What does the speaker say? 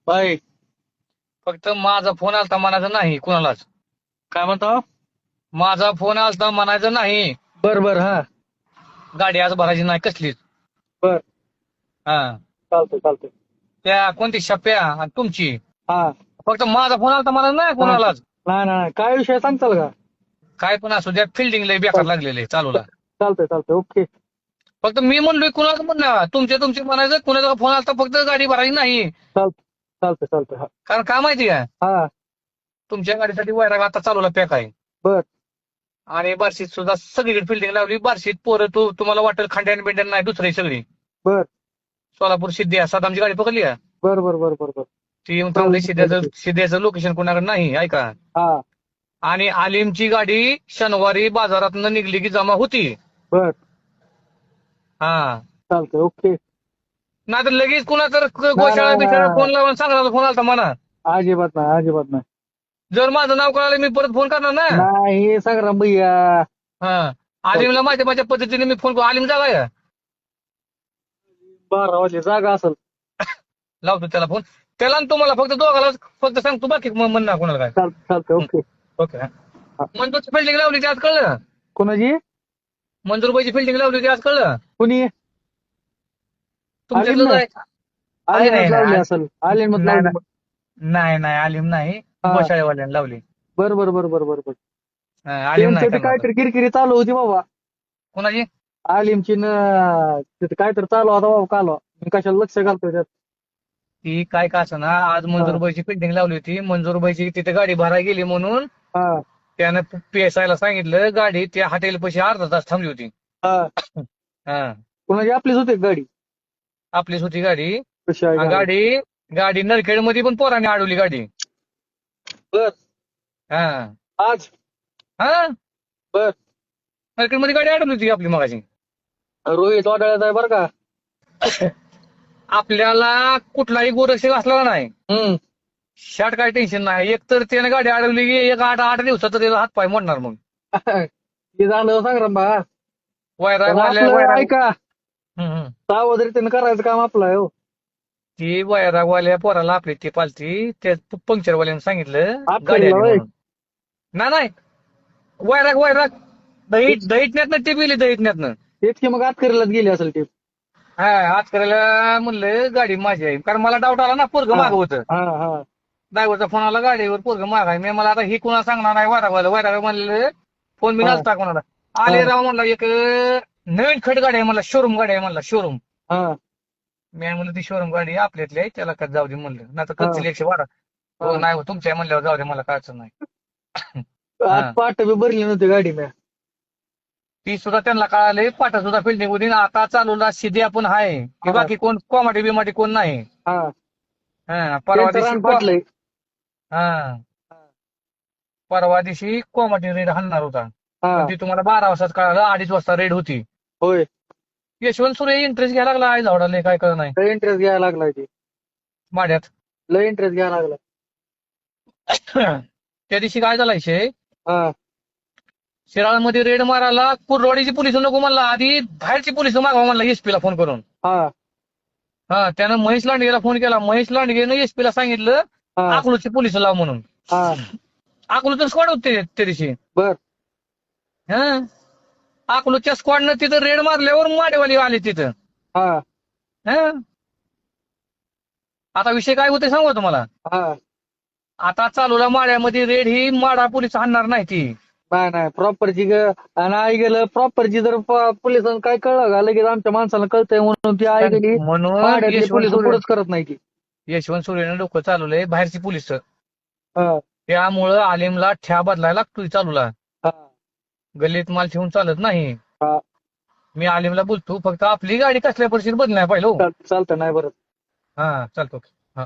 Bye. फक्त माझा phone आलता म्हणायचं नाही कुणालाच. काय म्हणतो? माझा फोन आलता म्हणायचं नाही. बर बर. हा. गाडी आज भरायची नाही कसलीच. बर. हा. चालतंय चालतंय. त्या कोणती शप्या आणि तुमची. हा. फक्त माझा फोन आलता म्हणायचं नाही हा. कुणालाच. नाही नाही काय विषय सांगताल का? काय पण असू द्या, फिल्डिंग लय बेकार लागलेले चालूला. चालतंय चालतंय. ओके. फक्त मी म्हणलोय कुणाला म्हणणार तुमचे म्हणायचं, कुणाचा फोन आलता फक्त गाडी भरायची नाही. चालतंय चालतंय चालतंय. हा. कारण का माहिती का, हा. तुमच्या गाडीसाठी वैराग आता चालूला पॅक आहे. बर. आणि बार्शीत सुद्धा सगळीकडे फिल्डिंग लावली. बार्शीत पोरं तुम्हाला वाटेल खंड्यान बिंड्यान नाही, दुसरी सगळी. बर सोलापूर सिद्धिया सदामची गाडी पकडली का? बर बर बर बर बर. ती येऊन थांबली. सिद्ध्याचं लोकेशन कोणाकडे नाही ऐका. हा. आणि आलिमची गाडी शनिवारी बाजारातनं निघली की जमा होती. बर. हा. चालतंय. ओके. नाहीतर लगेच कुणा तर नाही गोशाळा नाही बिशाळा फोन नाही. लावून सांगणार फोन आलता म्हणा. अजिबात नाही अजिबात नाही. जर माझं नाव कळालं मी परत फोन करणार ना. नाही संग्राम भैया. हा. आलिमला माझ्या पद्धतीने मी फोन करू. आलिम जागा आहे का? 12 वाजले जागा असेल. लावतो त्याला फोन. त्याला आणि तुम्हाला फक्त दोघाला फक्त सांगतो, बाकी म्हणणार कोणाला काय. चालतंय चालतंय. ओके. ओके. मंजूरची फिल्डिंग लावली ती आज कळलं. कोणाची? मंजूरबाईची फिल्डिंग लावली ती आज कळलं. कुणी? तुमच्यातलं आलिमनं? आहे. आलिमच नाही लावली नाही असेल. आलिमच नाही लावली. नाही आलिम नाही. हा. गोशाळेवाल्याने लावली. बर बर बर बर बर बर. आलिम नाही त्यांची करणार आता. काहीतरी किरकिरी चालू होती बाबा. कोणाची? आलिमची न तिथे काहीतरी चालू होता बाबा काल. मी कशाला लक्ष घालतोय त्यात. ती काय का असं ना, आज मंजूरबाईची फिल्डिंग लावली होती. मंजूरबाईची तिथे गाडी भरायला गेली म्हणून हा. त्यानं PSI सांगितलं, गाडी त्या हॉटेल पाशी अर्धा तास थांबली होती. हा. हा. कोणाची आपलीच होती का गाडी? आपलीच होती गाडी. कशी आहे गाडी? गाडी गाडी नरखेडमध्ये पण पोरांनी अडवली गाडी. बर. हा. आज. हा. बर. नरखेडमध्ये गाडी अडवली होती आपली मगाशी. रोहित वादळात आहे बर का. आपल्याला कुठलाही गोरक्षक असला नाही, हम्म. शाट काय टेन्शन नाही. एक तर त्याने गाडी अडवली की एक 8 दिवसात तर त्याचा हातपाय मोडणार मग. ते झालं संग्राम बा. वैराग आपलं ऐका. हम्म. सावधरीतीनं करायचं काम आपलं आहे हो. ती वैरागवाल्या पोराला आपली ती पालती त्या पंक्चरवाल्याने सांगितलं हात गाडी करीला आली होय. म्हणून. नाही वैराग दहीटण्यातनं ती बिली दहीटण्यातनं. तेच की मग आत करीलाच गेली असेल ते. हा. आज करायला म्हणलं गाडी माझी आहे, कारण मला डाऊट आला ना पोरगं हा मागं होतं. हा हा. ड्रायव्हरचा फोन आला, गाडीवर पोरगं माग आहे. मी मला आता ही कुणाला सांगणार नाही. वैराग म्हणलं फोन बी हा. नसता कोणाला. आले राव म्हणला, एक नवीन खट गाडी आहे म्हणला, शोरूम गाडी आहे म्हणला, शोरूम. हा. मी म्हणलं ती शोरूम गाडी आपल्यातली आहे, त्याला का जाऊ दे म्हणलं. नाही तर हा. खर्च 112. हो नाही हो तुमच्या आहे म्हणल्यावर जाऊ दे, मला काय अडचण नाही. आज हा. पाठ बी भरली नव्हती गाडी मी. ती सुद्धा त्यांना कळाले, पाटा सुद्धा फिल्डिंग होती. आता चालूला सिधी आपण आहे की हा. बाकी कोण कोमाटी बिमाटी कोण नाही. हा. हा. परवा त्यांचं रान दिवशी पाटलंय. हा. परवा दिवशी कोमाटी रेड हाणणार होता. हा. पण ती तुम्हाला 12 वाजताच कळालं, 2:30 वाजता रेड होती. होय. यशवंत सुरे इंटरेस्ट घ्यायला लागला आहे झावडाले, काय कळलं नाही लय इंटरेस्ट घ्यायला लागलाय ते. माड्यात. लय इंटरेस्ट घ्यायला लागला. त्या दिवशी काय झालं विषय, हा. शिराळमध्ये रेड मारायला कुर्डवाडीची पोलिस नको म्हणला, आधी बाहेरची पोलिस मागावा म्हणला एसपीला फोन करून. हा. हा. त्यानं महेश लांडगेला फोन केला. महेश लांडगेनं एसपीला सांगितलं हा. अकलूजची पोलिस लाव म्हणून. हा. अकलूजचं स्क्वॉड होते त्या दिवशी. बर. हा. अकलूजच्या स्क्वॉडनं तिथं रेड मारल्यावर माडेवाली आले तिथं. हा. हा. आता विषय काय होते सांगू का तुम्हाला. हा. आता चालूला माड्यामध्ये रेड ही माडा पोलीस आणणार नाही ती. नाही नाही प्रॉपरची आणि आई गेलं प्रॉपरची जर पोलिसांना काय कळलं का लगेच आमच्या माणसाला कळतंय म्हणून ती आई गेली. म्हणून पाड्यातली पोलिस पुढंच करत नाही ती. यशवंत सुरेनं डोकं चालवलंय बाहेरची पोलिस. हा. त्यामुळं आलिमला ठ्या बदलायला लागतोय चालूला. हा. गल्लीत माल ठेवून चालत नाही. हा. मी आलिमला बोलतो, फक्त आपली गाडी कसल्या परिस्थितीत बदलाय पाहिजे हो. चालतं नाही बरं. हा चालतो. हा.